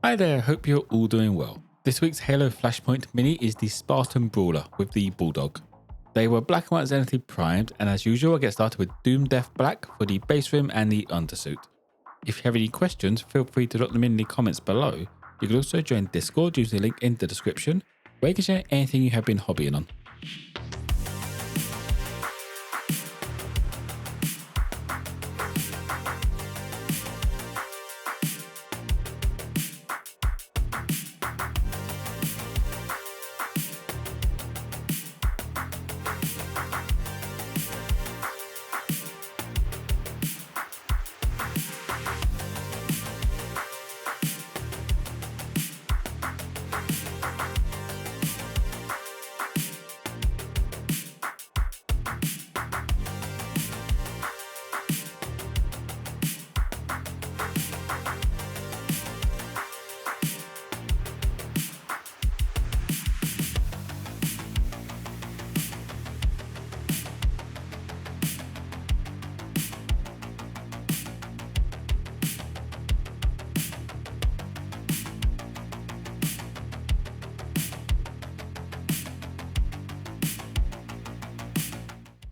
Hi there, hope you're all doing well. This week's Halo Flashpoint mini is the Spartan Brawler with the Bulldog. They were black and white zenithally primed, and as usual I get started with Doom Death Black for the base rim and the undersuit. If you have any questions, feel free to drop them in the comments below. You can also join Discord using the link in the description, where you can share anything you have been hobbying on.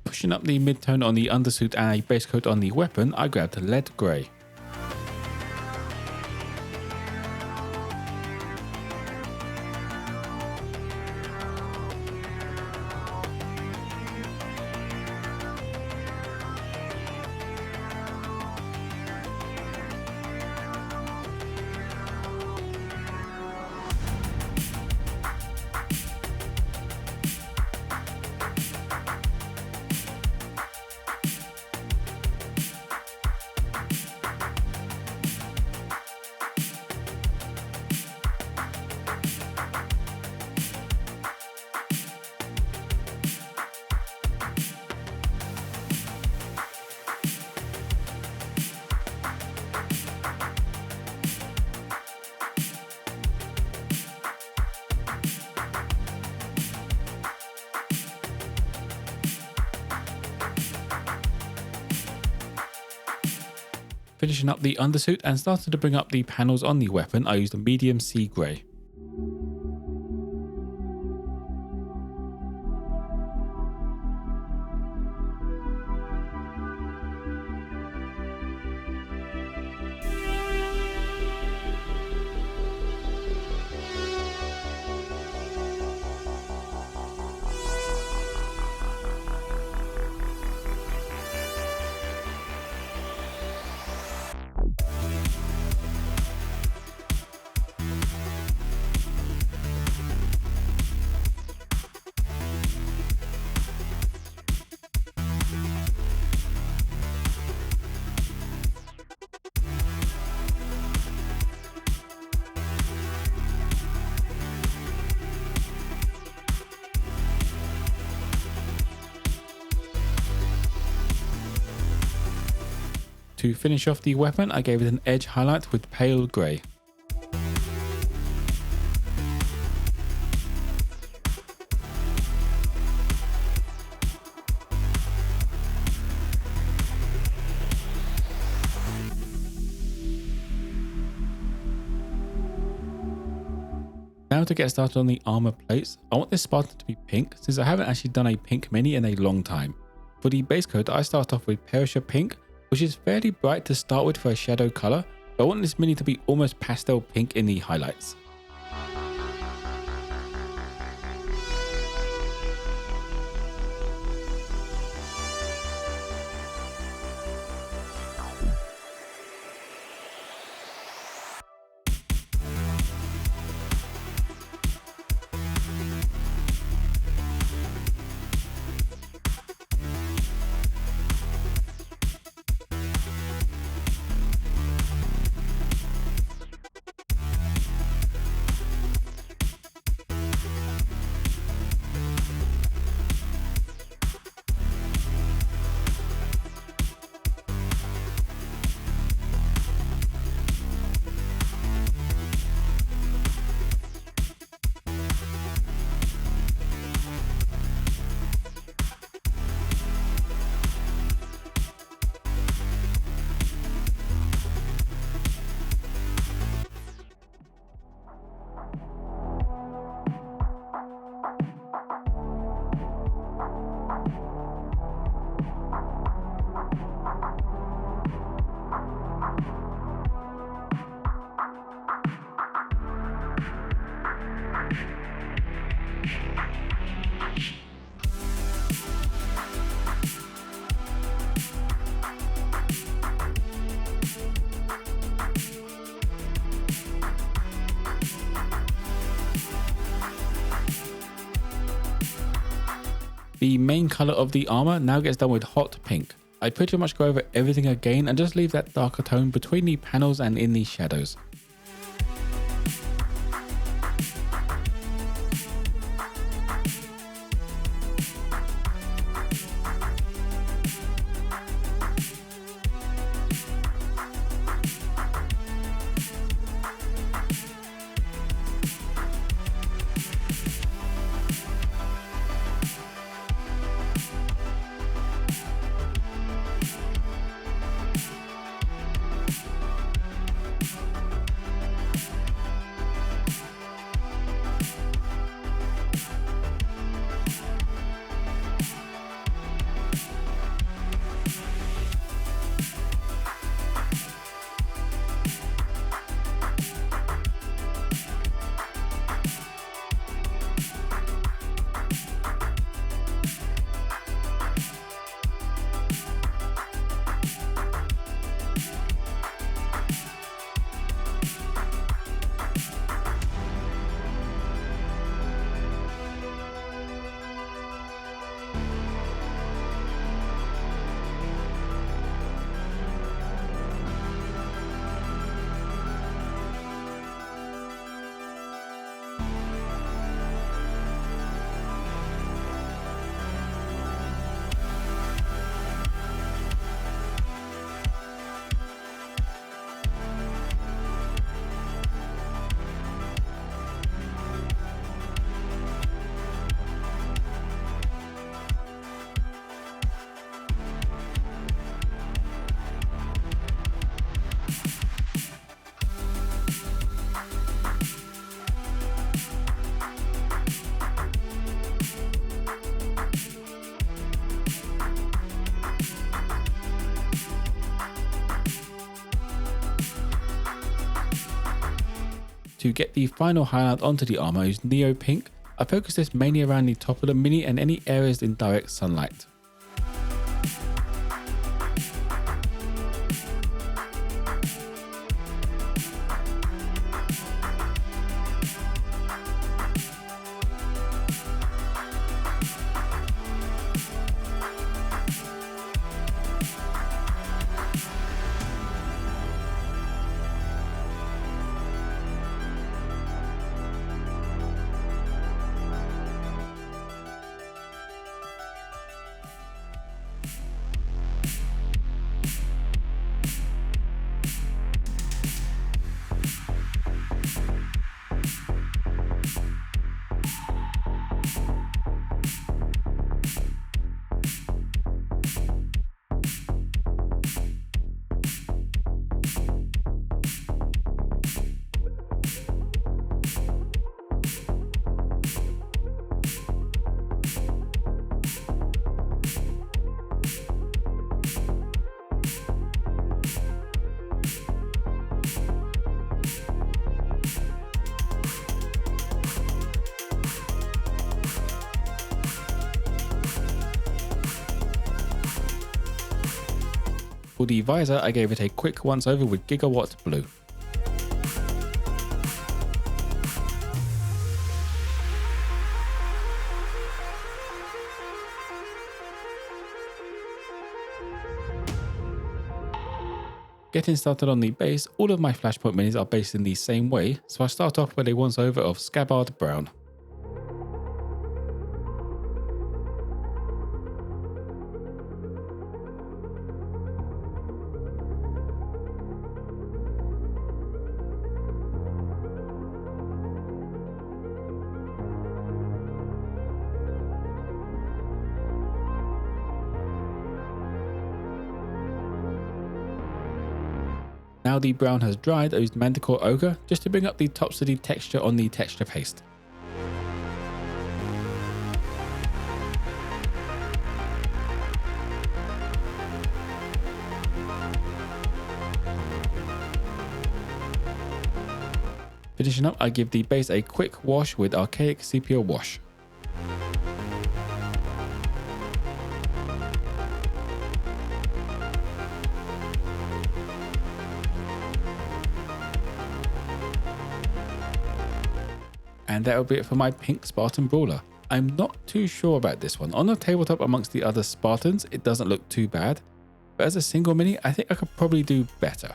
Pushing up the mid-tone on the undersuit and a base coat on the weapon, I grabbed lead grey. Finishing up the undersuit and started to bring up the panels on the weapon, I used a medium sea grey. To finish off the weapon, I gave it an edge highlight with pale grey. Now to get started on the armour plates, I want this Spartan to be pink since I haven't actually done a pink mini in a long time. For the base coat, I start off with Perisher Pink, which is fairly bright to start with for a shadow colour, but I want this mini to be almost pastel pink in the highlights. The main colour of the armour now gets done with hot pink. I pretty much go over everything again and just leave that darker tone between the panels and in the shadows. To get the final highlight onto the armour is Neo Pink. I focus this mainly around the top of the mini and any areas in direct sunlight. For the visor, I gave it a quick once over with Gigawatt blue. Getting started on the base, all of my Flashpoint minis are based in the same way, so I start off with a once over of Scabbard brown. Now the brown has dried, I used Manticore Ochre just to bring up the tops of the texture on the texture paste. Finishing up, I give the base a quick wash with Archaic Sepia wash. And that will be it for my pink Spartan Brawler. I'm not too sure about this one. On the tabletop amongst the other Spartans, it doesn't look too bad, but as a single mini, I think I could probably do better.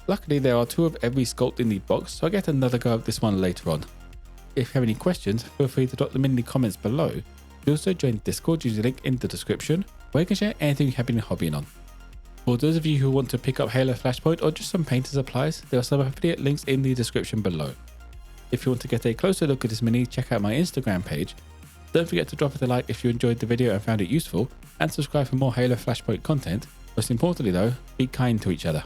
Luckily, there are 2 of every sculpt in the box, so I get another go at this one later on. If you have any questions, feel free to drop them in the comments below. You also join Discord using the link in the description, where you can share anything you have been hobbying on. For those of you who want to pick up Halo Flashpoint or just some painter supplies, there are some affiliate links in the description below. If you want to get a closer look at this mini, check out my Instagram page. Don't forget to drop it a like if you enjoyed the video and found it useful, and subscribe for more Halo Flashpoint content. Most importantly though, be kind to each other.